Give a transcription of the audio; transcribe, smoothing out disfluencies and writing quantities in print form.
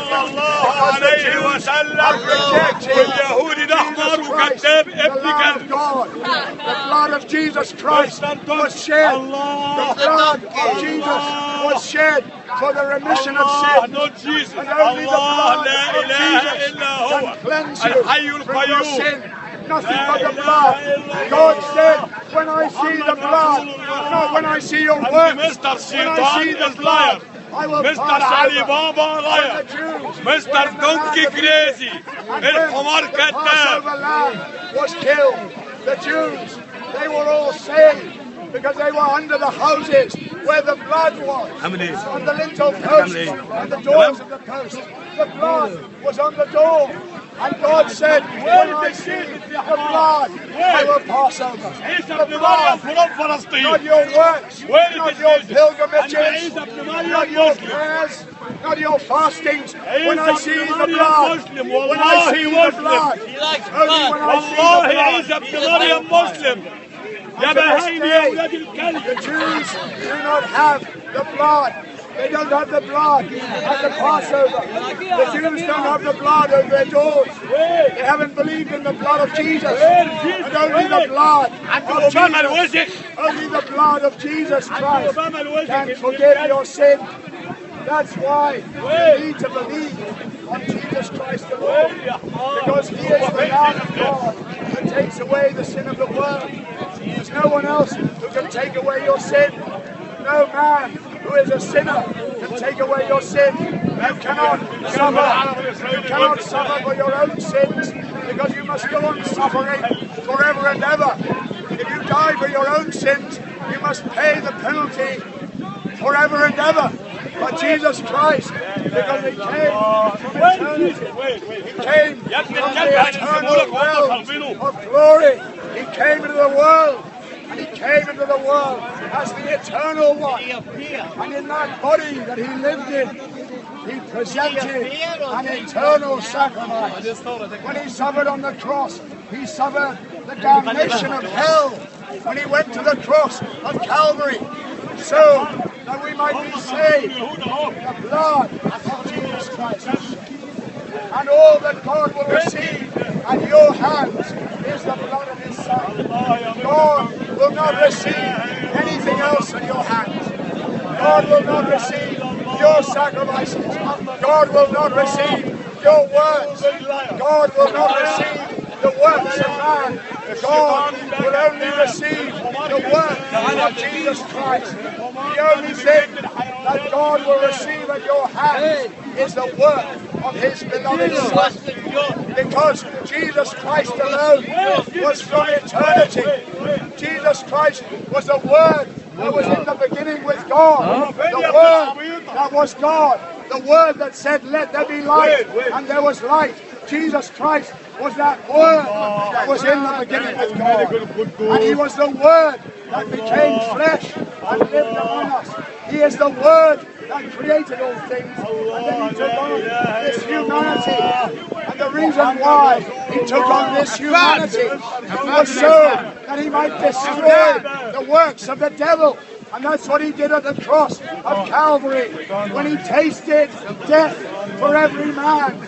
صلى الله عليه وسلم واليهودي الأحمر وكذاب ابن كلب. The blood of Jesus Christ was shed. The blood of Jesus was shed for the remission of sin. Not Jesus. And only the الله blood لا of إله Jesus إلا هو can cleanse you الحي from your القيوم. sin. Nothing but the blood. God said, when I see the blood, not when I see your works, Mr. when I see the Satan is blood, liar. I will Mr. pass علي over. بابا When liar. the Jews Mr. were in the land Donkey of Crazy. Egypt, and الحمار when the كذاب. Passover lamb was killed, the Jews, they were all saved because they were under the houses where the blood was, on the lintel posts and the doors of the posts. The blood was on the door. And God said, when I see the blood, I will pass over. The blood, not your works, not your pilgrimages, not your prayers, not your fastings. When I see the blood, when I see the blood, only when I see والله the عيسى blood. ابن مريم مسلم. يا بهايم يا ولاد الكلب. The Jews do not have the blood. They don't have the blood at the Passover. The Jews don't have the blood over their doors. They haven't believed in the blood of Jesus. And only the blood of Jesus, only the blood of Jesus Christ can forgive your sin. That's why you need to believe on Jesus Christ alone. Because He is the Lamb of God that takes away the sin of the world. There's no one else who can take away your sin. No man who is a sinner can take away your sin. You cannot suffer for your own sins because you must go on suffering forever and ever. If you die for your own sins, you must pay the penalty forever and ever. But Jesus Christ, because He came from eternity, He came from the eternal realm of glory. He came into the world. And He came into the world as the eternal one. And in that body that He lived in, He presented an eternal sacrifice. When He suffered on the cross, He suffered the damnation of hell. When He went to the cross of Calvary, so that we might be saved. The blood of Jesus Christ. And all that God will receive at your hands is the blood of His Son. God will not receive anything else at your hands. God will not receive your sacrifices. God will not receive your words. God will not receive the works of man. God will only receive the work of Jesus Christ. The only thing that God will receive at your hands is the work of His beloved Son. Because Jesus Christ alone was from eternity. Jesus Christ was the Word that was in the beginning with God. The Word that was God. The Word that said, let there be light, and there was light. Jesus Christ was that Word that was in the beginning with God. And He was the Word that became flesh and lived among us. He is the Word that created all things. And then He took on this humanity. And the reason why He took on this humanity was so that He might destroy the works of the devil. And that's what He did at the cross of Calvary when He tasted death for every man.